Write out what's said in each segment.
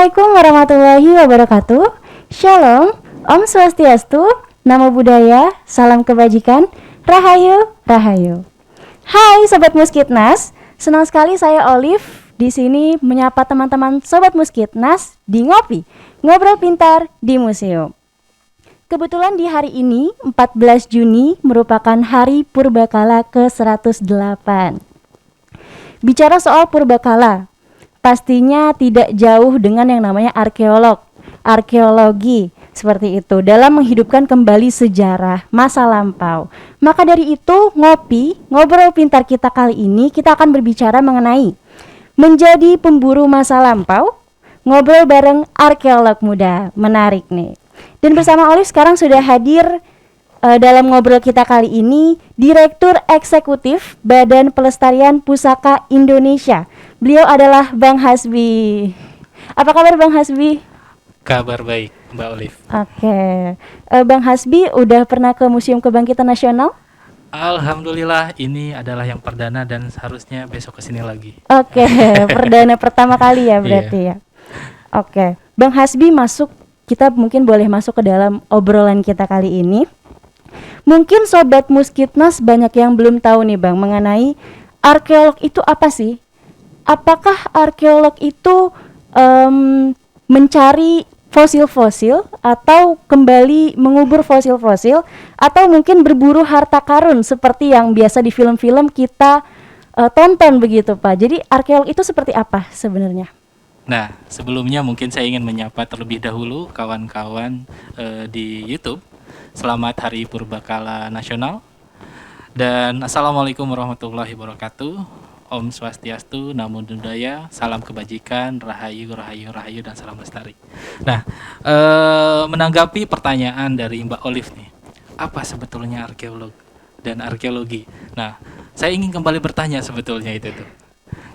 Assalamualaikum warahmatullahi wabarakatuh. Shalom, Om Swastiastu, Namo Buddhaya, Salam Kebajikan, Rahayu, Rahayu. Hai Sobat Muskitnas, senang sekali saya Olive di sini menyapa teman-teman Sobat Muskitnas di Ngopi, Ngobrol Pintar di Museum. Kebetulan di hari ini, 14 Juni, merupakan hari Purbakala ke-108. Bicara soal Purbakala, pastinya tidak jauh dengan yang namanya arkeologi, seperti itu, dalam menghidupkan kembali sejarah masa lampau. Maka dari itu, ngobrol pintar kita kali ini, kita akan berbicara mengenai menjadi pemburu masa lampau, ngobrol bareng arkeolog muda. Menarik nih. Dan bersama Olive sekarang sudah hadir dalam ngobrol kita kali ini Direktur Eksekutif Badan Pelestarian Pusaka Indonesia. Beliau adalah Bang Hasbi. Apa kabar Bang Hasbi? Kabar baik, Mbak Olive. Oke. Bang Hasbi udah pernah ke Museum Kebangkitan Nasional? Alhamdulillah, ini adalah yang perdana dan seharusnya besok kesini lagi. Oke, perdana pertama kali ya berarti ya. Oke, Bang Hasbi kita mungkin boleh masuk ke dalam obrolan kita kali ini. Mungkin Sobat Muskitnas banyak yang belum tahu nih Bang mengenai arkeolog itu apa sih? Apakah arkeolog itu mencari fosil-fosil atau kembali mengubur fosil-fosil atau mungkin berburu harta karun seperti yang biasa di film-film kita tonton begitu Pak. Jadi arkeolog itu seperti apa sebenarnya? Nah, sebelumnya mungkin saya ingin menyapa terlebih dahulu kawan-kawan di YouTube. Selamat Hari Purbakala Nasional. Dan Assalamualaikum warahmatullahi wabarakatuh. Om Swastiastu, Namo Buddhaya, Salam Kebajikan, Rahayu, Rahayu, Rahayu, dan Salam Lestari. Nah, menanggapi pertanyaan dari Mbak Olive nih, apa sebetulnya arkeolog dan arkeologi? Nah, saya ingin kembali bertanya sebetulnya itu tuh.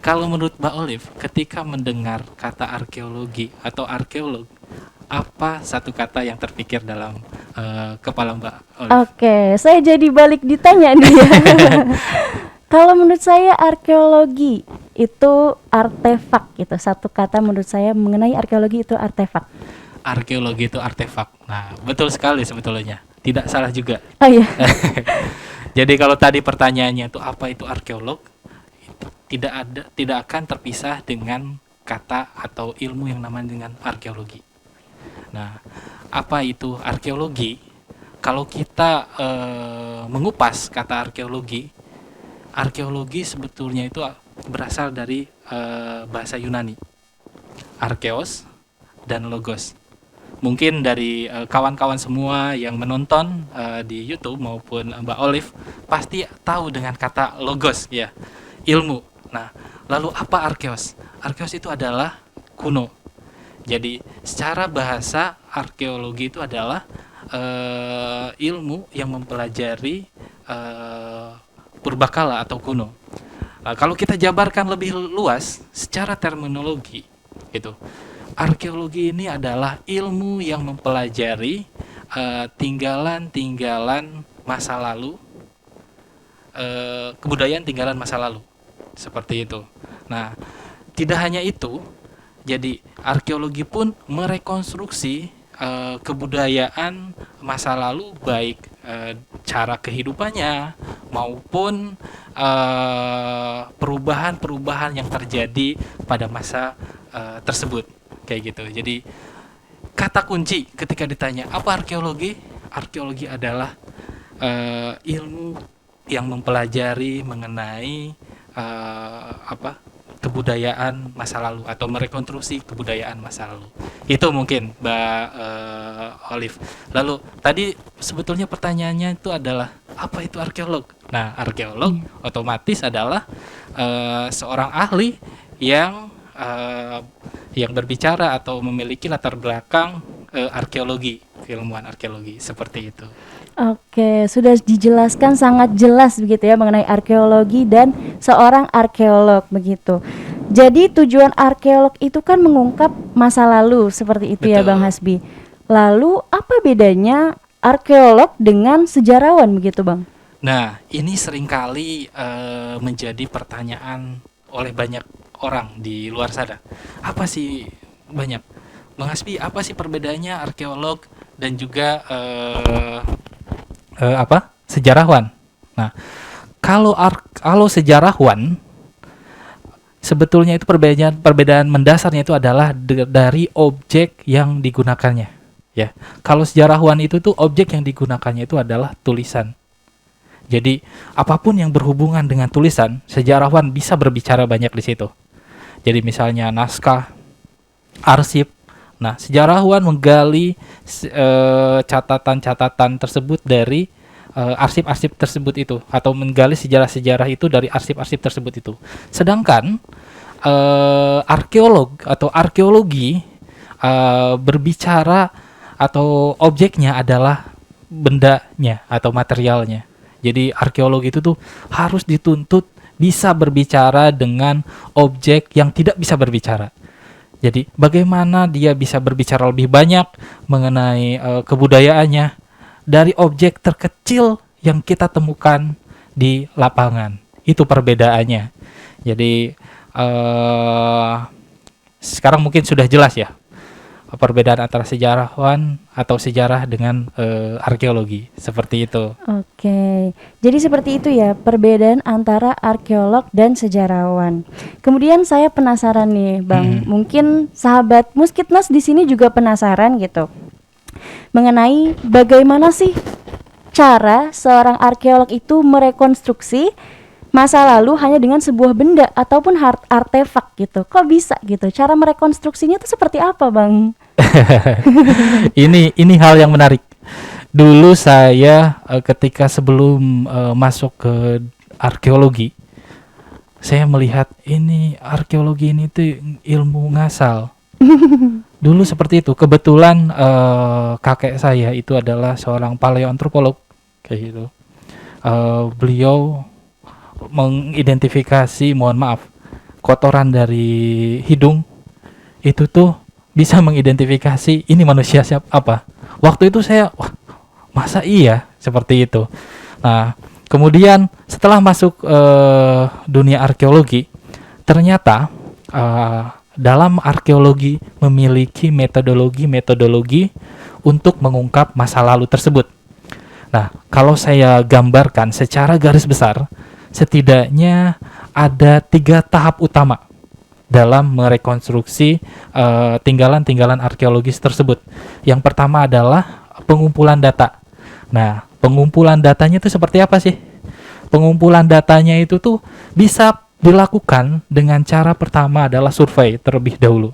Kalau menurut Mbak Olive, ketika mendengar kata arkeologi atau arkeolog, apa satu kata yang terpikir dalam kepala Mbak Olive? Oke, saya jadi balik ditanya nih. Kalau menurut saya arkeologi itu artefak gitu. Satu kata menurut saya mengenai arkeologi itu artefak. Arkeologi itu artefak. Nah, betul sekali sebetulnya. Tidak salah juga. Oh iya. Jadi kalau tadi pertanyaannya itu apa itu arkeolog? Tidak akan terpisah dengan kata atau ilmu yang namanya dengan arkeologi. Nah, apa itu arkeologi? Kalau kita mengupas kata arkeologi sebetulnya itu berasal dari bahasa Yunani, arkeos dan logos. Mungkin dari kawan-kawan semua yang menonton di YouTube maupun Mbak Olive pasti tahu dengan kata logos ya, ilmu. Nah, lalu apa arkeos? Arkeos itu adalah kuno. Jadi secara bahasa arkeologi itu adalah ilmu yang mempelajari purbakala atau kuno. Nah, kalau kita jabarkan lebih luas secara terminologi, gitu, arkeologi ini adalah ilmu yang mempelajari tinggalan-tinggalan masa lalu, kebudayaan tinggalan masa lalu, seperti itu. Nah, tidak hanya itu, jadi arkeologi pun merekonstruksi kebudayaan masa lalu, baik cara kehidupannya maupun perubahan-perubahan yang terjadi pada masa tersebut, kayak gitu. Jadi kata kunci ketika ditanya apa arkeologi, arkeologi adalah ilmu yang mempelajari mengenai kebudayaan masa lalu atau merekonstruksi kebudayaan masa lalu. Itu mungkin Mbak Olive. Lalu tadi sebetulnya pertanyaannya itu adalah apa itu arkeolog? Nah, arkeolog otomatis adalah seorang ahli yang berbicara atau memiliki latar belakang arkeologi, keilmuan arkeologi, seperti itu. Oke, sudah dijelaskan sangat jelas begitu ya mengenai arkeologi dan seorang arkeolog begitu. Jadi tujuan arkeolog itu kan mengungkap masa lalu seperti itu. Betul. Ya Bang Hasbi. Lalu apa bedanya arkeolog dengan sejarawan begitu Bang? Nah, ini seringkali menjadi pertanyaan oleh banyak orang di luar sana. Apa sih banyak? Bang Hasbi, apa sih perbedaannya arkeolog dan juga sejarawan? Nah, kalau sejarawan sebetulnya itu perbedaan mendasarnya itu adalah dari objek yang digunakannya. Ya, kalau sejarawan itu tuh objek yang digunakannya itu adalah tulisan. Jadi apapun yang berhubungan dengan tulisan, sejarawan bisa berbicara banyak di situ. Jadi misalnya naskah, arsip. Nah, sejarawan menggali catatan-catatan tersebut dari arsip-arsip tersebut itu, atau menggali sejarah-sejarah itu dari arsip-arsip tersebut itu. Sedangkan arkeolog atau arkeologi berbicara atau objeknya adalah bendanya atau materialnya. Jadi arkeologi itu tuh harus dituntut bisa berbicara dengan objek yang tidak bisa berbicara. Jadi bagaimana dia bisa berbicara lebih banyak mengenai kebudayaannya dari objek terkecil yang kita temukan di lapangan. Itu perbedaannya. Jadi sekarang mungkin sudah jelas ya perbedaan antara sejarawan atau sejarah dengan arkeologi, seperti itu. Oke, jadi seperti itu ya perbedaan antara arkeolog dan sejarawan. Kemudian saya penasaran nih, Bang. Mungkin sahabat Muskitnas di sini juga penasaran gitu mengenai bagaimana sih cara seorang arkeolog itu merekonstruksi masa lalu hanya dengan sebuah benda ataupun artefak gitu. Kok bisa gitu? Cara merekonstruksinya itu seperti apa, Bang? Ini hal yang menarik. Dulu saya ketika sebelum masuk ke arkeologi, saya melihat ini arkeologi ini tuh ilmu ngasal. Dulu seperti itu. Kebetulan kakek saya itu adalah seorang paleoantropolog kayak gitu. Beliau mengidentifikasi, mohon maaf, kotoran dari hidung itu tuh bisa mengidentifikasi ini manusia siapa apa. Waktu itu saya, wah, masa iya seperti itu. Nah, kemudian setelah masuk dunia arkeologi, ternyata dalam arkeologi memiliki metodologi untuk mengungkap masa lalu tersebut. Nah, kalau saya gambarkan secara garis besar, setidaknya ada 3 tahap utama dalam merekonstruksi tinggalan-tinggalan arkeologis tersebut. Yang pertama adalah pengumpulan data. Nah, pengumpulan datanya itu seperti apa sih? Pengumpulan datanya itu tuh bisa dilakukan dengan cara pertama adalah survei terlebih dahulu.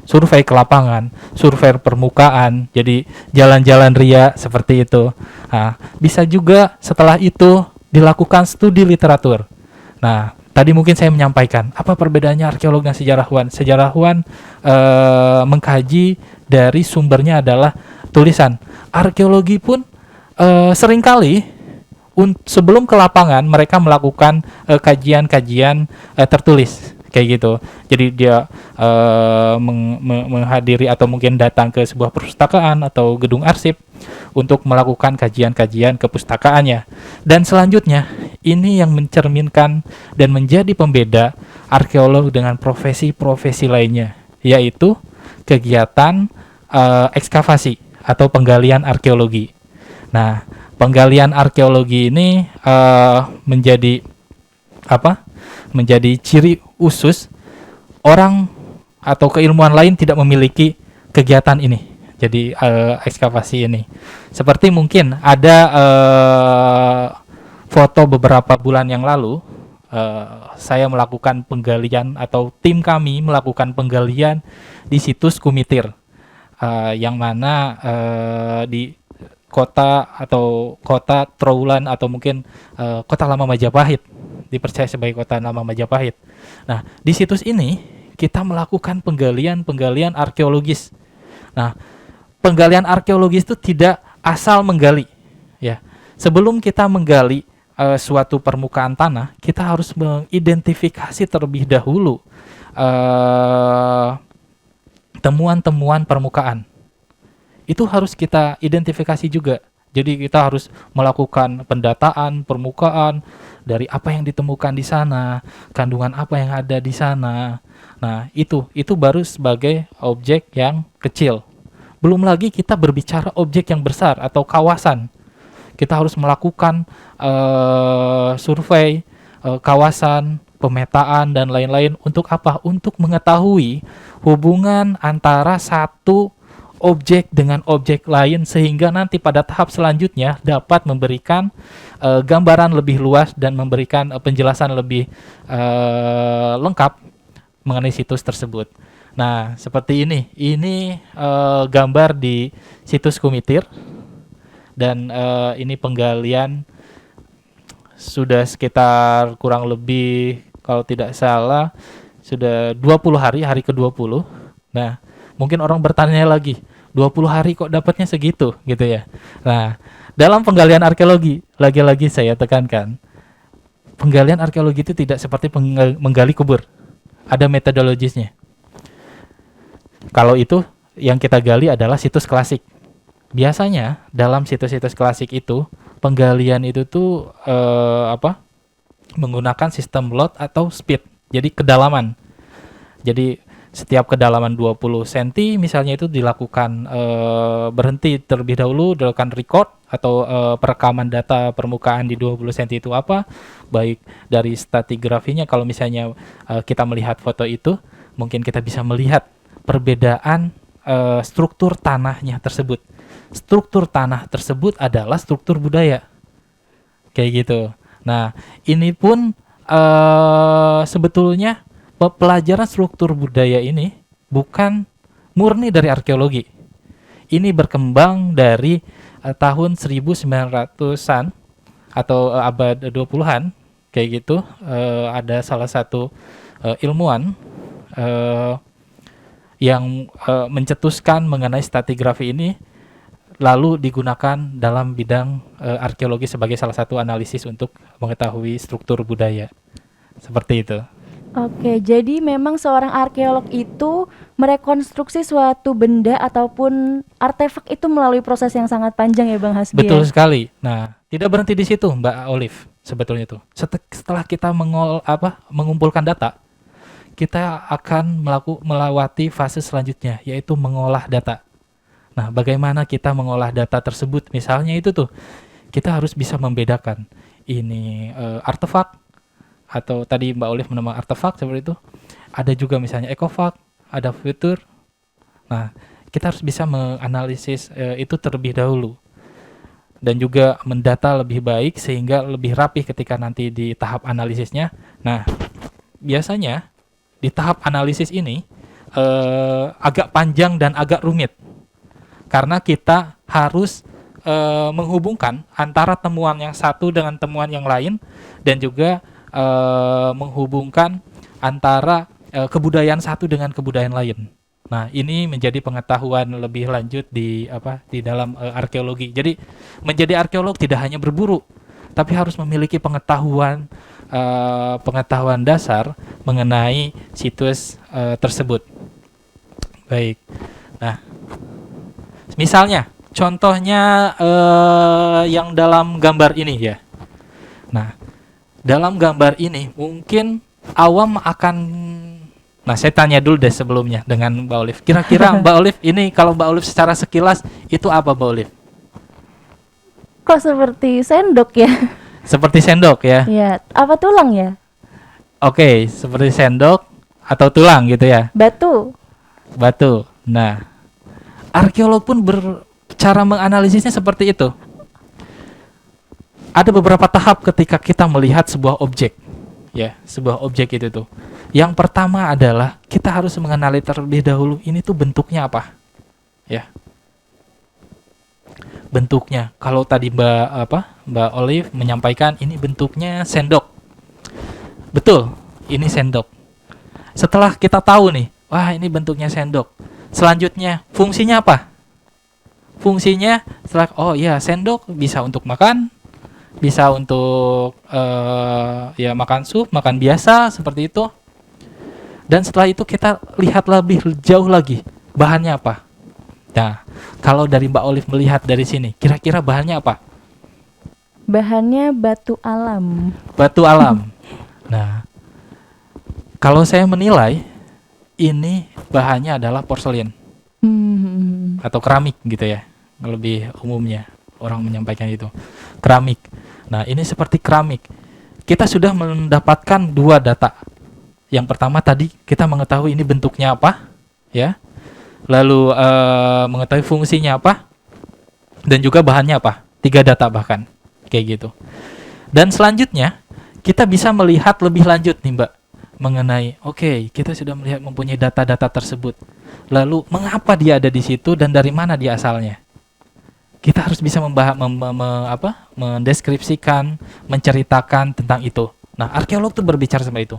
Survei ke lapangan, survei permukaan, jadi jalan-jalan ria seperti itu. Nah, bisa juga setelah itu dilakukan studi literatur. Nah, tadi mungkin saya menyampaikan apa perbedaannya arkeolog dan sejarawan. Sejarawan mengkaji dari sumbernya adalah tulisan. Arkeologi pun seringkali sebelum ke lapangan mereka melakukan kajian-kajian tertulis kayak gitu. Jadi dia menghadiri atau mungkin datang ke sebuah perpustakaan atau gedung arsip untuk melakukan kajian-kajian kepustakaannya. Dan selanjutnya, ini yang mencerminkan dan menjadi pembeda arkeolog dengan profesi-profesi lainnya, yaitu kegiatan ekskavasi atau penggalian arkeologi. Nah, penggalian arkeologi ini menjadi ciri khusus orang atau keilmuan lain tidak memiliki kegiatan ini. Jadi ekskavasi ini seperti mungkin ada foto beberapa bulan yang lalu saya melakukan penggalian atau tim kami melakukan penggalian di situs Kumitir yang mana di kota Trowulan atau mungkin kota lama Majapahit, dipercaya sebagai kota lama Majapahit. Nah, di situs ini kita melakukan penggalian arkeologis. Nah, penggalian arkeologis itu tidak asal menggali, ya. Sebelum kita menggali suatu permukaan tanah, kita harus mengidentifikasi terlebih dahulu temuan-temuan permukaan. Itu harus kita identifikasi juga. Jadi kita harus melakukan pendataan permukaan dari apa yang ditemukan di sana, kandungan apa yang ada di sana. Nah, itu baru sebagai objek yang kecil. Belum lagi kita berbicara objek yang besar atau kawasan. Kita harus melakukan survei kawasan, pemetaan dan lain-lain untuk apa? Untuk mengetahui hubungan antara satu objek dengan objek lain sehingga nanti pada tahap selanjutnya dapat memberikan gambaran lebih luas dan memberikan penjelasan lebih lengkap mengenai situs tersebut. Nah, seperti ini gambar di situs Kumitir dan ini penggalian sudah sekitar kurang lebih kalau tidak salah sudah 20 hari ke-20. Nah, mungkin orang bertanya lagi, 20 hari kok dapatnya segitu gitu ya. Nah, dalam penggalian arkeologi, lagi-lagi saya tekankan, penggalian arkeologi itu tidak seperti menggali kubur. Ada metodologisnya. Kalau itu yang kita gali adalah situs klasik. Biasanya dalam situs-situs klasik itu penggalian itu tuh menggunakan sistem lot atau speed. Jadi kedalaman. Jadi setiap kedalaman 20 cm misalnya itu dilakukan berhenti terlebih dahulu, dilakukan record atau perekaman data permukaan di 20 cm itu apa, baik dari stratigrafinya. Kalau misalnya kita melihat foto itu, mungkin kita bisa melihat perbedaan struktur tanahnya tersebut. Struktur tanah tersebut adalah struktur budaya. Kayak gitu. Nah, ini pun sebetulnya pelajaran struktur budaya ini bukan murni dari arkeologi. Ini berkembang dari tahun 1900-an atau abad 20-an kayak gitu. Ada salah satu ilmuwan yang mencetuskan mengenai stratigrafi ini, lalu digunakan dalam bidang arkeologi sebagai salah satu analisis untuk mengetahui struktur budaya. Seperti itu. Oke, jadi memang seorang arkeolog itu merekonstruksi suatu benda ataupun artefak itu melalui proses yang sangat panjang ya Bang Hasbi. Betul sekali. Nah, tidak berhenti di situ Mbak Olive sebetulnya itu. Setelah kita mengumpulkan data, kita akan melewati fase selanjutnya, yaitu mengolah data. Nah, bagaimana kita mengolah data tersebut? Misalnya itu tuh, kita harus bisa membedakan ini artefak, atau tadi Mbak Olive menambah artefak seperti itu. Ada juga misalnya ekofak, ada futur. Nah, kita harus bisa menganalisis itu terlebih dahulu. Dan juga mendata lebih baik sehingga lebih rapih ketika nanti di tahap analisisnya. Nah, biasanya di tahap analisis ini agak panjang dan agak rumit. Karena kita harus menghubungkan antara temuan yang satu dengan temuan yang lain dan juga menghubungkan antara kebudayaan satu dengan kebudayaan lain. Nah, ini menjadi pengetahuan lebih lanjut di dalam arkeologi. Jadi menjadi arkeolog tidak hanya berburu, tapi harus memiliki pengetahuan dasar mengenai situs tersebut. Baik. Nah, misalnya contohnya yang dalam gambar ini ya. Nah, dalam gambar ini mungkin awam akan, nah saya tanya dulu deh sebelumnya dengan Mbak Olive. Kira-kira Mbak Olive ini, kalau Mbak Olive secara sekilas itu apa Mbak Olive? Kok seperti sendok ya? Seperti sendok ya? Ya, apa tulang ya? Oke, seperti sendok atau tulang gitu ya? Batu. Nah, arkeolog pun cara menganalisisnya seperti itu. Ada beberapa tahap ketika kita melihat sebuah objek, ya, sebuah objek itu tuh. Yang pertama adalah kita harus mengenali terlebih dahulu ini tuh bentuknya apa, ya. Bentuknya, kalau tadi Mbak Olive menyampaikan ini bentuknya sendok, betul, ini sendok. Setelah kita tahu nih, wah ini bentuknya sendok. Selanjutnya fungsinya apa? Fungsinya setelah, oh ya sendok bisa untuk makan. Bisa untuk ya makan sup, makan biasa seperti itu. Dan setelah itu kita lihat lebih jauh lagi bahannya apa. Nah, kalau dari Mbak Olive melihat dari sini, kira-kira bahannya apa? Bahannya batu alam. Batu alam. Nah, kalau saya menilai ini bahannya adalah porselin atau keramik gitu ya. Lebih umumnya orang menyampaikan itu. Keramik. Nah, ini seperti keramik. Kita sudah mendapatkan dua data. Yang pertama tadi kita mengetahui ini bentuknya apa, ya. Lalu mengetahui fungsinya apa dan juga bahannya apa. 3 data bahkan. Kayak gitu. Dan selanjutnya kita bisa melihat lebih lanjut nih, Mbak, mengenai kita sudah melihat mempunyai data-data tersebut. Lalu mengapa dia ada di situ dan dari mana dia asalnya? Kita harus bisa mendeskripsikan, menceritakan tentang itu. Nah, arkeolog tuh berbicara seperti itu.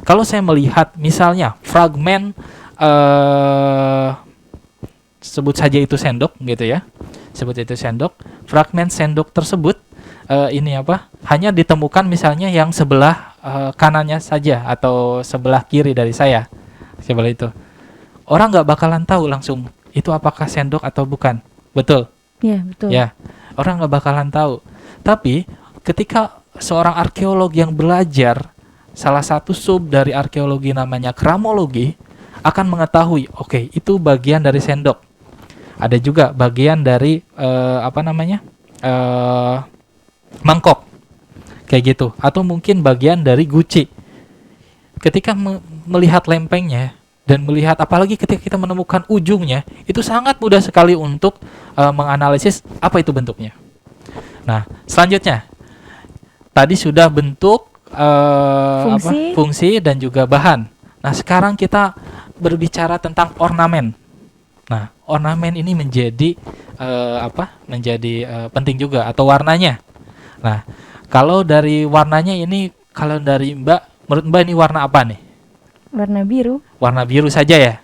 Kalau saya melihat misalnya fragmen sebut saja itu sendok gitu ya. Sebut itu sendok, fragmen sendok tersebut hanya ditemukan misalnya yang sebelah kanannya saja atau sebelah kiri dari saya. Sebelah itu. Orang nggak bakalan tahu langsung itu apakah sendok atau bukan. Betul? Iya, betul. Ya, orang nggak bakalan tahu. Tapi ketika seorang arkeolog yang belajar salah satu sub dari arkeologi namanya kramologi akan mengetahui, itu bagian dari sendok. Ada juga bagian dari mangkok, kayak gitu. Atau mungkin bagian dari guci. Ketika melihat lempengnya dan melihat, apalagi ketika kita menemukan ujungnya, itu sangat mudah sekali untuk menganalisis apa itu bentuknya. Nah, selanjutnya tadi sudah bentuk, fungsi dan juga bahan. Nah, sekarang kita berbicara tentang ornamen. Nah, ornamen ini menjadi penting juga, atau warnanya. Nah, kalau dari warnanya ini, kalau dari Mbak, menurut Mbak ini warna apa nih? Warna biru. Warna biru saja ya?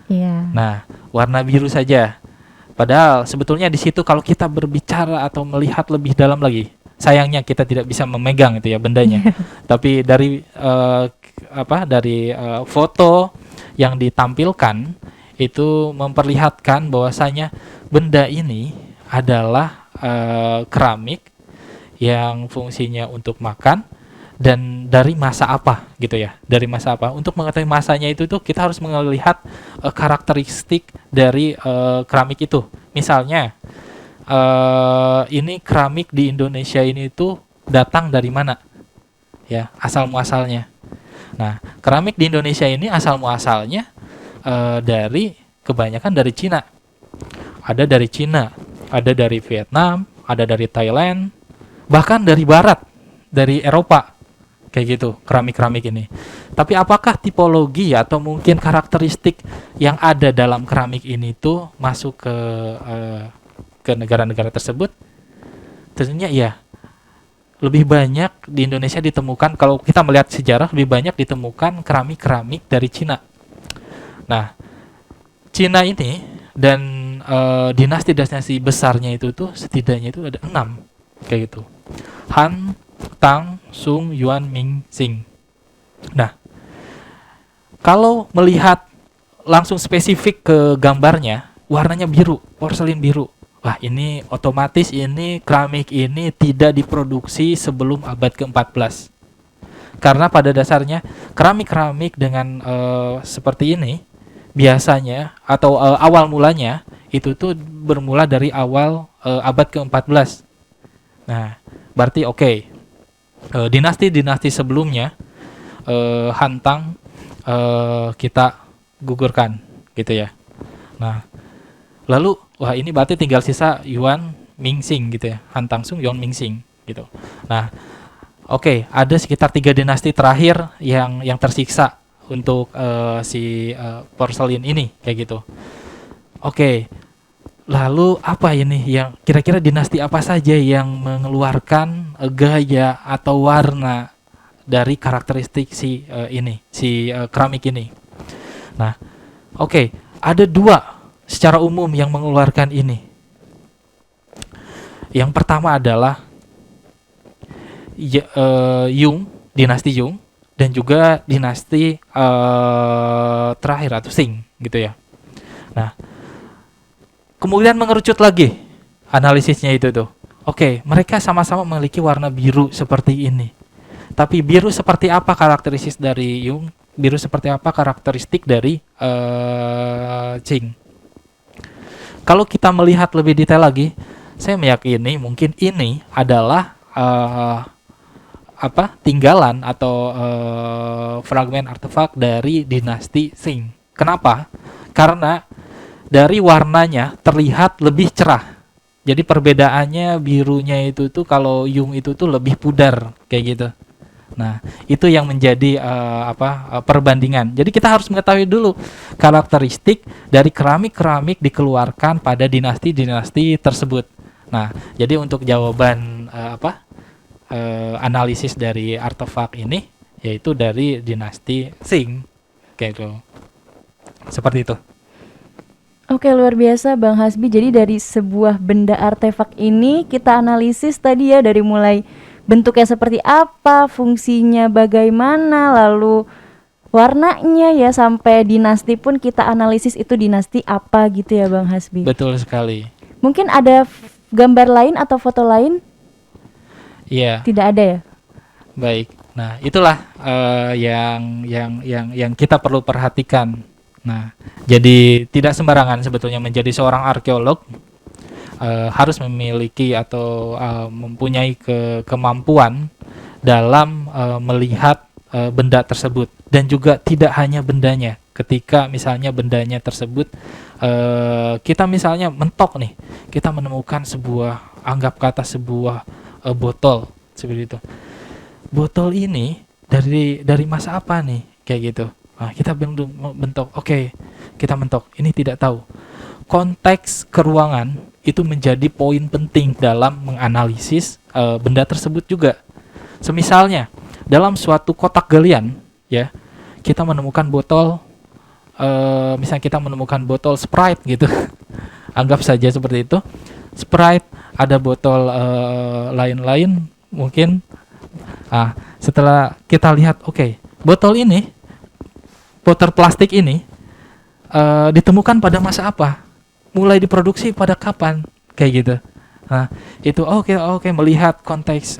Iya. Nah, warna biru saja. Padahal sebetulnya di situ kalau kita berbicara atau melihat lebih dalam lagi, sayangnya kita tidak bisa memegang itu ya bendanya. Tapi dari foto yang ditampilkan itu memperlihatkan bahwasanya benda ini adalah keramik yang fungsinya untuk makan. Dan dari masa apa gitu ya, dari masa apa. Untuk mengetahui masanya itu tuh kita harus melihat karakteristik dari keramik itu. Misalnya ini keramik di Indonesia ini tuh datang dari mana ya, asal muasalnya. Nah, keramik di Indonesia ini asal muasalnya dari kebanyakan dari Cina. Ada dari Cina, ada dari Vietnam, ada dari Thailand, bahkan dari barat, dari Eropa. Kayak gitu, keramik-keramik ini. Tapi apakah tipologi atau mungkin karakteristik yang ada dalam keramik ini tuh masuk ke negara-negara tersebut? Tentunya iya. Lebih banyak di Indonesia ditemukan, kalau kita melihat sejarah, lebih banyak ditemukan keramik-keramik dari Cina. Nah, Cina ini dan dinasti-dinasti besarnya itu tuh setidaknya itu ada 6 kayak gitu. Han, Tang, Sung, Yuan, Ming, Qing. Nah, kalau melihat langsung spesifik ke gambarnya, warnanya biru, porselin biru. Wah, ini otomatis ini keramik ini tidak diproduksi sebelum abad ke-14. Karena pada dasarnya keramik-keramik dengan seperti ini biasanya atau awal mulanya itu tuh bermula dari awal abad ke-14. Nah, berarti dinasti-dinasti sebelumnya Han Tang kita gugurkan gitu ya. Nah, lalu ini berarti tinggal sisa Yuan Ming Qing gitu ya. Han Tang Sung, Yuan Ming Qing gitu. Nah, ada sekitar 3 dinasti terakhir yang tersiksa untuk si porselin ini kayak gitu. Lalu apa ini yang kira-kira dinasti apa saja yang mengeluarkan gaya atau warna dari karakteristik si keramik ini? Nah, ada 2 secara umum yang mengeluarkan ini. Yang pertama adalah Yung, dinasti Yung, dan juga dinasti terakhir atau Qing gitu ya. Nah, kemudian mengerucut lagi analisisnya itu tuh. Oke, mereka sama-sama memiliki warna biru seperti ini. Tapi biru seperti apa karakteristik dari Yung? Biru seperti apa karakteristik dari Qing? Kalau kita melihat lebih detail lagi, saya meyakini mungkin ini adalah tinggalan atau fragmen artefak dari dinasti Qing. Kenapa? Karena dari warnanya terlihat lebih cerah. Jadi perbedaannya birunya itu tuh kalau Yung itu tuh lebih pudar kayak gitu. Nah, itu yang menjadi perbandingan. Jadi kita harus mengetahui dulu karakteristik dari keramik-keramik dikeluarkan pada dinasti-dinasti tersebut. Nah, jadi untuk jawaban analisis dari artefak ini yaitu dari dinasti Qing kayak gitu. Seperti itu. Oke, luar biasa Bang Hasbi. Jadi dari sebuah benda artefak ini kita analisis tadi ya, dari mulai bentuknya seperti apa, fungsinya bagaimana, lalu warnanya ya, sampai dinasti pun kita analisis itu dinasti apa gitu ya Bang Hasbi. Betul sekali. Mungkin ada gambar lain atau foto lain? Iya. Tidak ada ya? Baik. Nah, itulah yang kita perlu perhatikan. Nah, jadi tidak sembarangan sebetulnya menjadi seorang arkeolog, harus memiliki atau mempunyai kemampuan dalam melihat benda tersebut, dan juga tidak hanya bendanya. Ketika misalnya bendanya tersebut kita misalnya mentok nih, kita menemukan sebuah, anggap kata sebuah botol seperti itu. Botol ini dari masa apa nih kayak gitu. Nah, kita bentuk, oke, kita mentok, ini tidak tahu. Konteks keruangan itu menjadi poin penting dalam menganalisis benda tersebut juga. Semisalnya, dalam suatu kotak galian, ya, kita menemukan botol, misalnya kita menemukan botol Sprite gitu, anggap saja seperti itu. Sprite, ada botol lain-lain mungkin. Setelah kita lihat, oke, botol plastik ini ditemukan pada masa apa, mulai diproduksi pada kapan, kayak gitu. Nah, itu oke, melihat konteks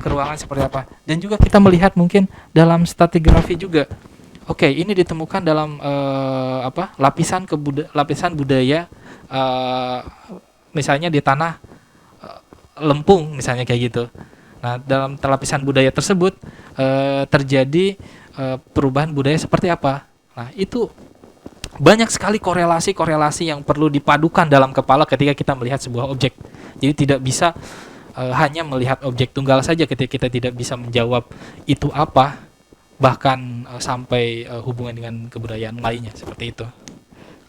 keruangan seperti apa, dan juga kita melihat mungkin dalam stratigrafi juga. Oke, ini ditemukan dalam lapisan budaya, misalnya di tanah lempung, misalnya kayak gitu. Nah, dalam lapisan budaya tersebut terjadi perubahan budaya seperti apa. Nah, itu banyak sekali korelasi yang perlu dipadukan dalam kepala ketika kita melihat sebuah objek. Jadi tidak bisa hanya melihat objek tunggal saja ketika kita tidak bisa menjawab itu apa, bahkan sampai hubungan dengan kebudayaan lainnya, seperti itu.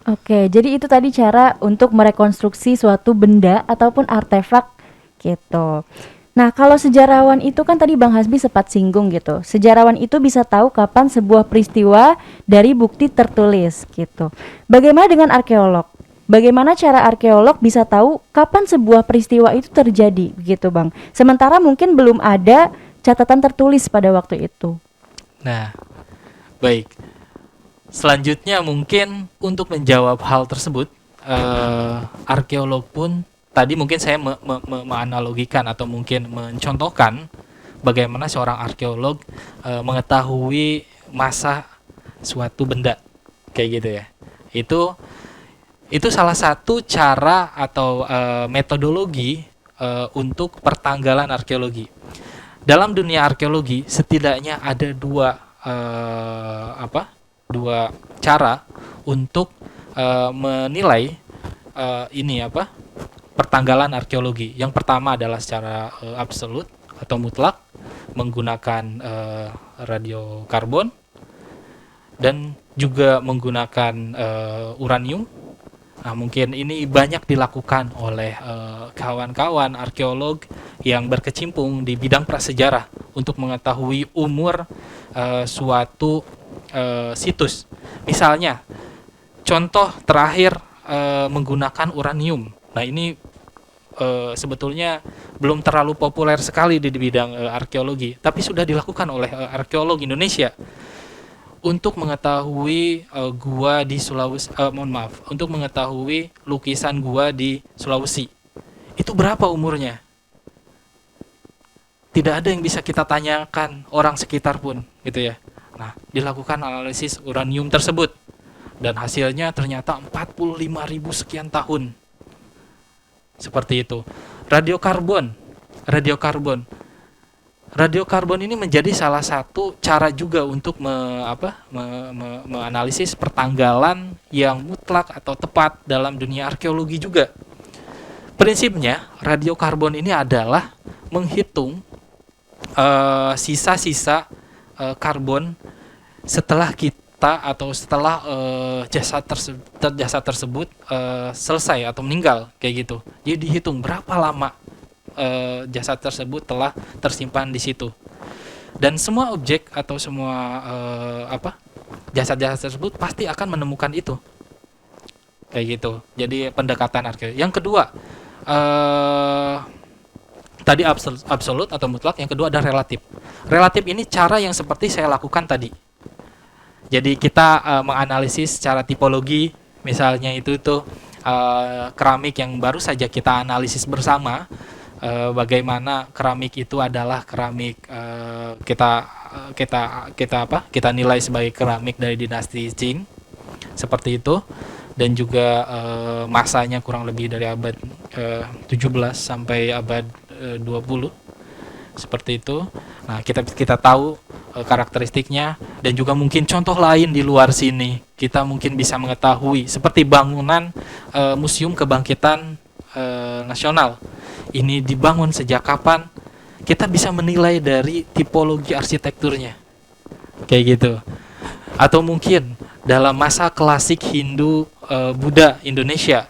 Oke, jadi itu tadi cara untuk merekonstruksi suatu benda ataupun artefak gitu. Nah, kalau sejarawan itu kan tadi Bang Hasbi sempat singgung gitu. Sejarawan itu bisa tahu kapan sebuah peristiwa dari bukti tertulis gitu. Bagaimana dengan arkeolog? Bagaimana cara arkeolog bisa tahu kapan sebuah peristiwa itu terjadi gitu, Bang? Sementara mungkin belum ada catatan tertulis pada waktu itu. Nah, baik. Selanjutnya mungkin untuk menjawab hal tersebut, arkeolog pun tadi mungkin saya menganalogikan atau mungkin mencontohkan bagaimana seorang arkeolog mengetahui masa suatu benda kayak gitu ya. Itu salah satu cara atau metodologi untuk pertanggalan arkeologi. Dalam dunia arkeologi setidaknya ada dua cara untuk menilai pertanggalan arkeologi. Yang pertama adalah secara absolut atau mutlak menggunakan radiokarbon dan juga menggunakan uranium. Nah, mungkin ini banyak dilakukan oleh kawan-kawan arkeolog yang berkecimpung di bidang prasejarah untuk mengetahui umur suatu situs. Misalnya, contoh terakhir menggunakan uranium. Nah, ini sebetulnya belum terlalu populer sekali di bidang arkeologi, tapi sudah dilakukan oleh arkeolog Indonesia untuk mengetahui gua di Sulawesi, untuk mengetahui lukisan gua di Sulawesi. itu berapa umurnya? Tidak ada yang bisa kita tanyakan orang sekitar pun, gitu ya. Nah, dilakukan analisis uranium tersebut dan hasilnya ternyata 45.000 sekian tahun. Seperti itu. Radiokarbon. Radiokarbon. Radiokarbon ini menjadi salah satu cara juga untuk menganalisis pertanggalan yang mutlak atau tepat dalam dunia arkeologi juga. Prinsipnya, radiokarbon ini adalah menghitung sisa-sisa karbon setelah kita atau setelah jasad tersebut selesai atau meninggal, kayak gitu. Jadi dihitung berapa lama jasad tersebut telah tersimpan di situ. Dan semua objek atau semua jasad-jasad tersebut pasti akan menemukan itu, kayak gitu. Jadi pendekatan arkeologi. Yang kedua, tadi absolut atau mutlak, yang kedua ada relatif. Relatif ini cara yang seperti saya lakukan tadi. Jadi kita menganalisis secara tipologi, misalnya itu keramik yang baru saja kita analisis bersama, bagaimana keramik itu adalah keramik kita nilai sebagai keramik dari dinasti Qing, seperti itu. Dan juga masanya kurang lebih dari abad 17 sampai abad 20, seperti itu. Nah, kita tahu karakteristiknya, dan juga mungkin contoh lain di luar sini kita mungkin bisa mengetahui, seperti bangunan Museum Kebangkitan Nasional. Ini dibangun sejak kapan? Kita bisa menilai dari tipologi arsitekturnya, kayak gitu. Atau mungkin dalam masa klasik Hindu Buddha Indonesia,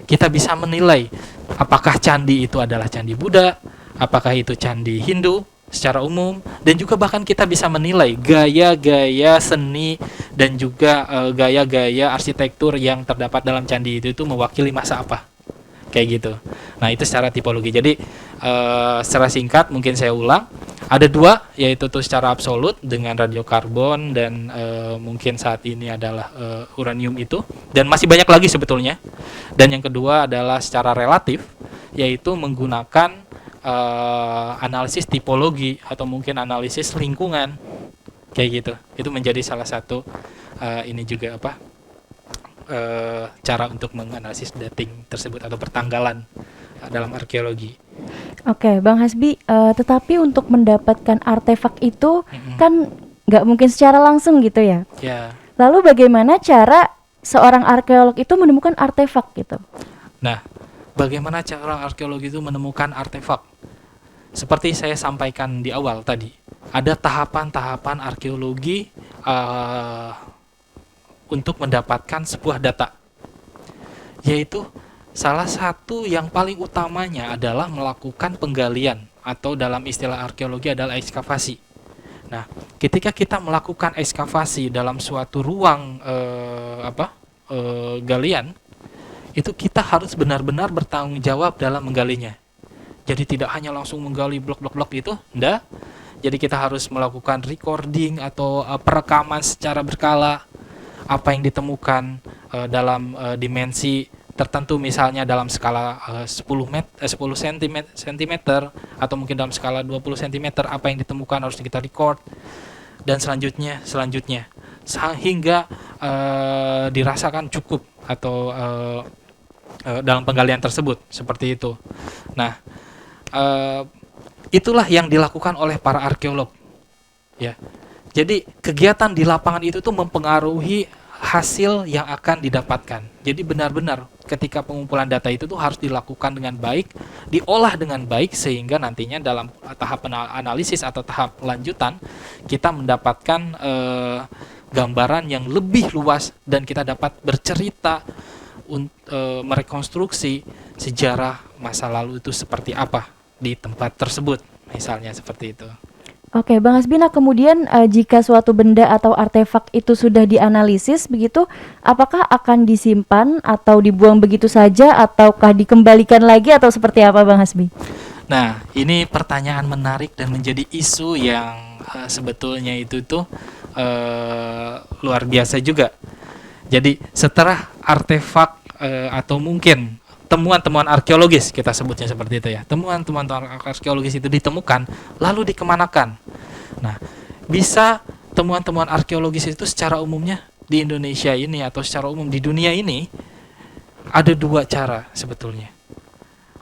kita bisa menilai apakah candi itu adalah candi Buddha, apakah itu candi Hindu secara umum, dan juga bahkan kita bisa menilai gaya-gaya seni dan juga gaya-gaya arsitektur yang terdapat dalam candi itu mewakili masa apa, kayak gitu. Nah, itu secara tipologi. Jadi secara singkat mungkin saya ulang, ada dua, yaitu secara absolut dengan radiokarbon dan mungkin saat ini adalah uranium itu, dan masih banyak lagi sebetulnya. Dan yang kedua adalah secara relatif, yaitu menggunakan analisis tipologi atau mungkin analisis lingkungan, kayak gitu. Itu menjadi salah satu ini juga cara untuk menganalisis dating tersebut atau pertanggalan dalam arkeologi. Oke, Bang Hasbi, tetapi untuk mendapatkan artefak itu kan nggak mungkin secara langsung gitu ya. Ya. Lalu bagaimana cara seorang arkeolog itu menemukan artefak gitu? Nah, bagaimana cara orang arkeologi itu menemukan artefak? Seperti saya sampaikan di awal tadi, ada tahapan-tahapan arkeologi untuk mendapatkan sebuah data, yaitu salah satu yang paling utamanya adalah melakukan penggalian, atau dalam istilah arkeologi adalah ekskavasi. Nah, ketika kita melakukan ekskavasi dalam suatu ruang galian, itu kita harus benar-benar bertanggung jawab dalam menggalinya. Jadi tidak hanya langsung menggali blok-blok itu, enggak. Jadi kita harus melakukan recording atau perekaman secara berkala, apa yang ditemukan dalam dimensi tertentu, misalnya dalam skala 10 cm atau mungkin dalam skala 20 cm, apa yang ditemukan harus kita record, dan selanjutnya hingga dirasakan cukup atau dalam penggalian tersebut, seperti itu. Nah, itulah yang dilakukan oleh para arkeolog, ya. Jadi kegiatan di lapangan itu tuh mempengaruhi hasil yang akan didapatkan. Jadi benar-benar ketika pengumpulan data itu tuh harus dilakukan dengan baik, diolah dengan baik, sehingga nantinya dalam tahap analisis atau tahap lanjutan kita mendapatkan gambaran yang lebih luas, dan kita dapat bercerita merekonstruksi sejarah masa lalu itu seperti apa di tempat tersebut, misalnya seperti itu. Oke, Bang Hasbi, nah kemudian jika suatu benda atau artefak itu sudah dianalisis begitu, apakah akan disimpan atau dibuang begitu saja, ataukah dikembalikan lagi, atau seperti apa, Bang Hasbi? Nah, ini pertanyaan menarik dan menjadi isu yang sebetulnya itu luar biasa juga. Jadi setelah artefak atau mungkin temuan-temuan arkeologis, kita sebutnya seperti itu ya. Temuan-temuan arkeologis itu ditemukan lalu dikemanakan. Nah, bisa temuan-temuan arkeologis itu secara umumnya di Indonesia ini atau secara umum di dunia ini ada dua cara sebetulnya.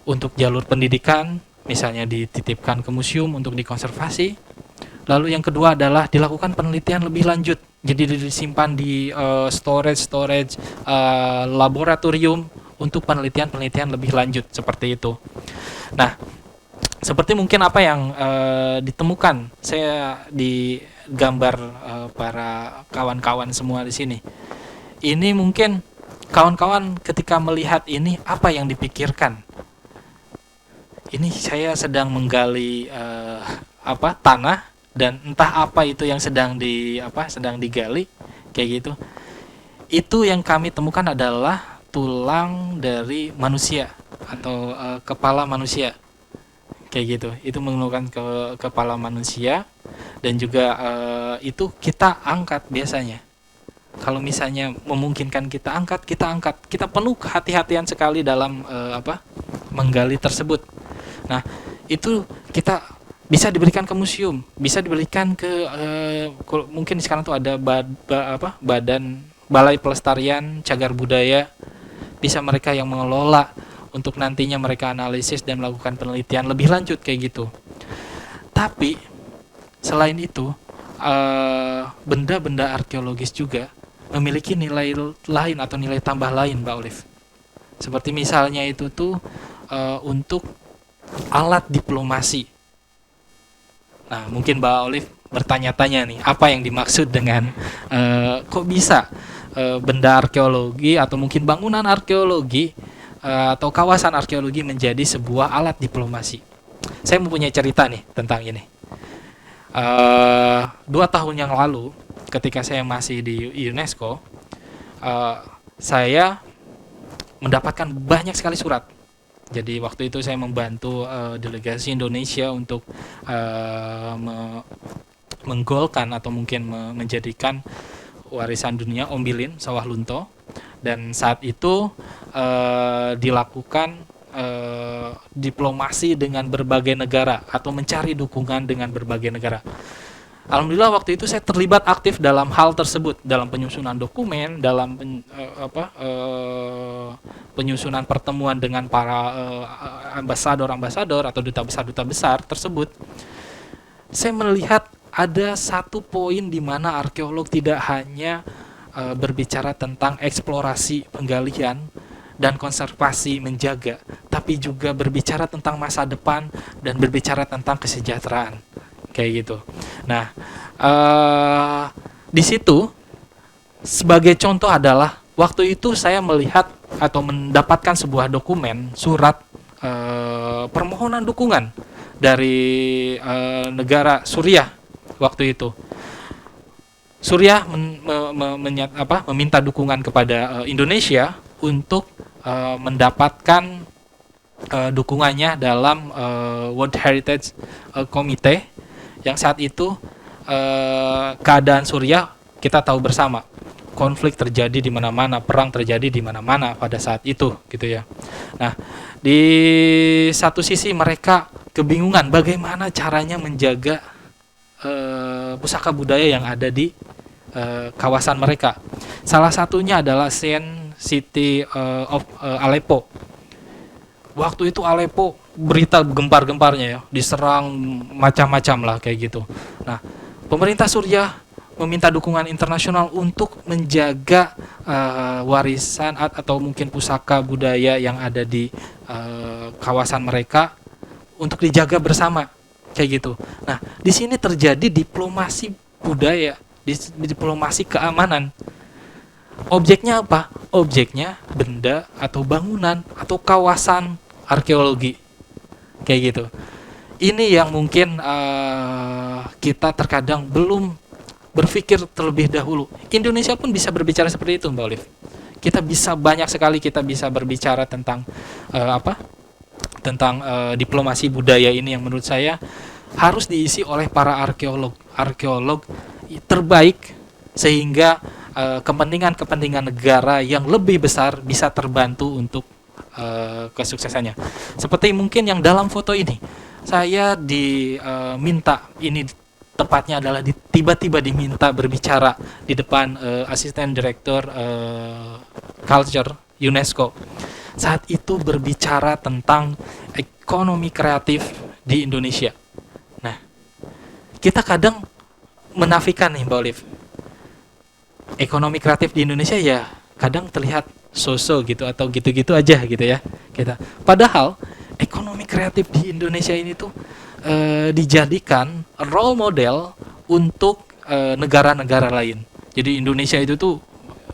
Untuk jalur pendidikan, misalnya dititipkan ke museum untuk dikonservasi. Lalu yang kedua adalah dilakukan penelitian lebih lanjut. Jadi disimpan di storage laboratorium untuk penelitian lebih lanjut seperti itu. Nah, seperti mungkin apa yang ditemukan saya di gambar para kawan-kawan semua di sini. Ini mungkin kawan-kawan ketika melihat ini apa yang dipikirkan? Ini saya sedang menggali tanah dan entah apa itu yang sedang digali kayak gitu. Itu yang kami temukan adalah tulang dari manusia atau kepala manusia kayak gitu. Itu menggunakan kepala manusia dan juga itu kita angkat biasanya. Kalau misalnya memungkinkan kita angkat, kita penuh kehati-hatian sekali dalam menggali tersebut. Nah, itu kita bisa diberikan ke museum, bisa diberikan ke mungkin sekarang tuh ada badan Balai Pelestarian Cagar Budaya, bisa mereka yang mengelola untuk nantinya mereka analisis dan melakukan penelitian lebih lanjut kayak gitu. Tapi selain itu benda-benda arkeologis juga memiliki nilai lain atau nilai tambah lain, Mbak Olive. Seperti misalnya itu tuh untuk alat diplomasi. Nah, mungkin Mbak Olive bertanya-tanya nih, apa yang dimaksud dengan kok bisa benda arkeologi atau mungkin bangunan arkeologi atau kawasan arkeologi menjadi sebuah alat diplomasi? Saya mempunyai cerita nih tentang ini. 2 tahun yang lalu, ketika saya masih di UNESCO, saya mendapatkan banyak sekali surat. Jadi waktu itu saya membantu delegasi Indonesia untuk menggolkan atau mungkin menjadikan warisan dunia Ombilin Sawah Lunto, dan saat itu dilakukan diplomasi dengan berbagai negara atau mencari dukungan dengan berbagai negara. Alhamdulillah waktu itu saya terlibat aktif dalam hal tersebut, dalam penyusunan dokumen, dalam penyusunan pertemuan dengan para ambasador atau duta besar tersebut. Saya melihat ada satu poin di mana arkeolog tidak hanya berbicara tentang eksplorasi, penggalian, dan konservasi menjaga, tapi juga berbicara tentang masa depan dan berbicara tentang kesejahteraan. Kayak gitu. Nah, di situ sebagai contoh adalah waktu itu saya melihat atau mendapatkan sebuah dokumen surat permohonan dukungan dari negara Suriah waktu itu. Suriah meminta dukungan kepada Indonesia untuk mendapatkan dukungannya dalam World Heritage Committee. Yang saat itu keadaan Suriah kita tahu bersama, konflik terjadi di mana-mana, perang terjadi di mana-mana pada saat itu gitu ya. Nah, di satu sisi mereka kebingungan bagaimana caranya menjaga pusaka budaya yang ada di kawasan mereka. Salah satunya adalah Saint City of Aleppo. Waktu itu Aleppo berita gempar-gemparnya ya, diserang macam-macam lah kayak gitu. Nah, pemerintah Suriah meminta dukungan internasional untuk menjaga warisan atau mungkin pusaka budaya yang ada di kawasan mereka untuk dijaga bersama kayak gitu. Nah, di sini terjadi diplomasi budaya, diplomasi keamanan. Objeknya apa? Objeknya benda atau bangunan atau kawasan arkeologi kayak gitu. Ini yang mungkin kita terkadang belum berpikir terlebih dahulu. Indonesia pun bisa berbicara seperti itu, Mbak Olive. Kita bisa banyak sekali berbicara tentang diplomasi budaya ini yang menurut saya harus diisi oleh para arkeolog terbaik, sehingga kepentingan negara yang lebih besar bisa terbantu untuk kesuksesannya. Seperti mungkin yang dalam foto ini, saya diminta, ini tepatnya adalah tiba-tiba diminta berbicara di depan asisten direktur culture UNESCO. Saat itu berbicara tentang ekonomi kreatif di Indonesia. Nah, kita kadang menafikan nih Mbak Olive, ekonomi kreatif di Indonesia ya kadang terlihat so-so gitu atau gitu-gitu aja gitu ya kita. Padahal ekonomi kreatif di Indonesia ini tuh dijadikan role model untuk negara-negara lain. Jadi Indonesia itu tuh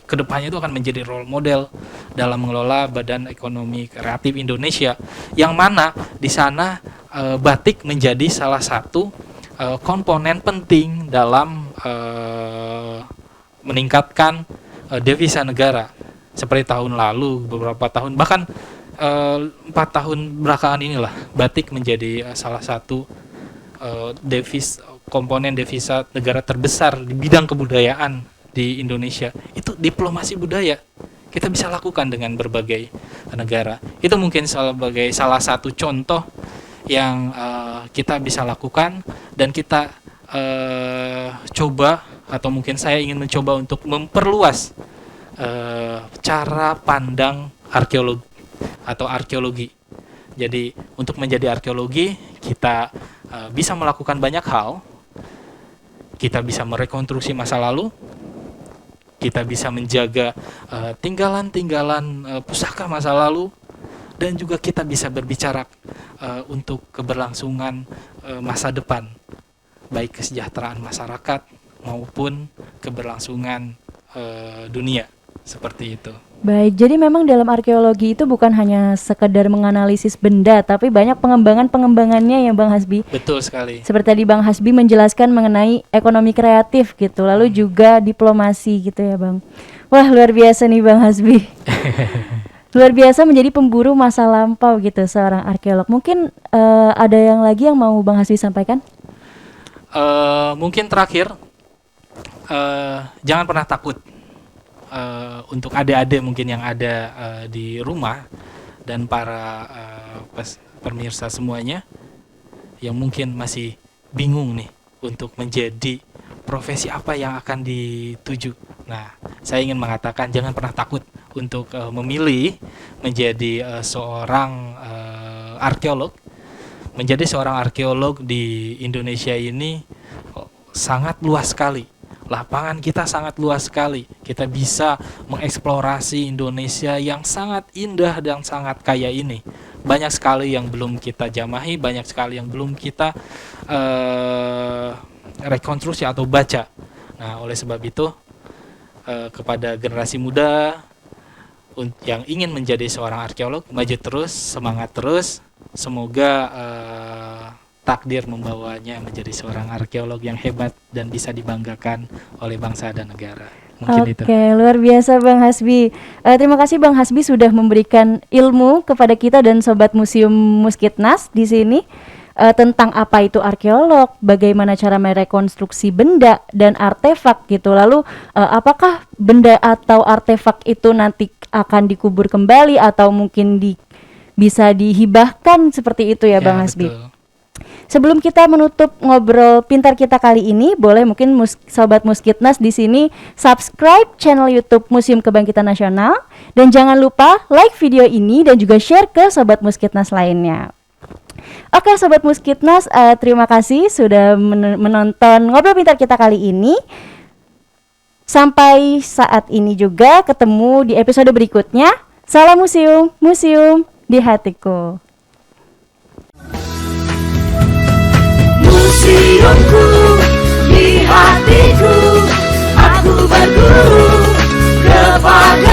kedepannya itu akan menjadi role model dalam mengelola Badan Ekonomi Kreatif Indonesia, yang mana di sana batik menjadi salah satu komponen penting dalam meningkatkan devisa negara. Seperti tahun lalu, beberapa tahun, bahkan 4 tahun belakangan inilah, batik menjadi salah satu komponen devisa negara terbesar di bidang kebudayaan di Indonesia. Itu diplomasi budaya kita bisa lakukan dengan berbagai negara. Itu mungkin sebagai salah satu contoh yang kita bisa lakukan, dan kita coba, atau mungkin saya ingin mencoba untuk memperluas cara pandang arkeologi atau arkeologi. Jadi untuk menjadi arkeologi kita bisa melakukan banyak hal. Kita bisa merekonstruksi masa lalu, kita bisa menjaga tinggalan-tinggalan pusaka masa lalu, dan juga kita bisa berbicara untuk keberlangsungan masa depan, baik kesejahteraan masyarakat maupun keberlangsungan dunia, seperti itu. Baik, jadi memang dalam arkeologi itu bukan hanya sekedar menganalisis benda, tapi banyak pengembangannya ya Bang Hasbi. Betul sekali. Seperti tadi Bang Hasbi menjelaskan mengenai ekonomi kreatif gitu, lalu juga diplomasi gitu ya Bang. Wah, luar biasa nih Bang Hasbi. Luar biasa menjadi pemburu masa lampau gitu seorang arkeolog. Mungkin ada yang lagi yang mau Bang Hasbi sampaikan? Mungkin terakhir, jangan pernah takut. Untuk adik-adik mungkin yang ada di rumah, dan para pemirsa semuanya yang mungkin masih bingung nih untuk menjadi profesi apa yang akan dituju. Nah, saya ingin mengatakan jangan pernah takut untuk memilih menjadi seorang arkeolog. Menjadi seorang arkeolog di Indonesia ini sangat luas sekali. Lapangan kita sangat luas sekali. Kita bisa mengeksplorasi Indonesia yang sangat indah dan sangat kaya ini. Banyak sekali yang belum kita jamahi, banyak sekali yang belum kita rekonstruksi atau baca. Nah, oleh sebab itu kepada generasi muda yang ingin menjadi seorang arkeolog, maju terus, semangat terus. Semoga takdir membawanya menjadi seorang arkeolog yang hebat dan bisa dibanggakan oleh bangsa dan negara. Mungkin itu. Oke, luar biasa Bang Hasbi. Terima kasih Bang Hasbi sudah memberikan ilmu kepada kita dan Sobat Museum Muskitnas di sini tentang apa itu arkeolog, bagaimana cara merekonstruksi benda dan artefak gitu. Lalu apakah benda atau artefak itu nanti akan dikubur kembali atau mungkin bisa dihibahkan seperti itu ya Bang Hasbi. Betul. Sebelum kita menutup ngobrol pintar kita kali ini, boleh mungkin Sobat Muskitnas di sini subscribe channel YouTube Museum Kebangkitan Nasional, dan jangan lupa like video ini dan juga share ke Sobat Muskitnas lainnya. Oke Sobat Muskitnas, terima kasih sudah menonton ngobrol pintar kita kali ini. Sampai saat ini juga, ketemu di episode berikutnya. Salam museum, museum di hatiku. Museumku di hatiku, aku berguru kepada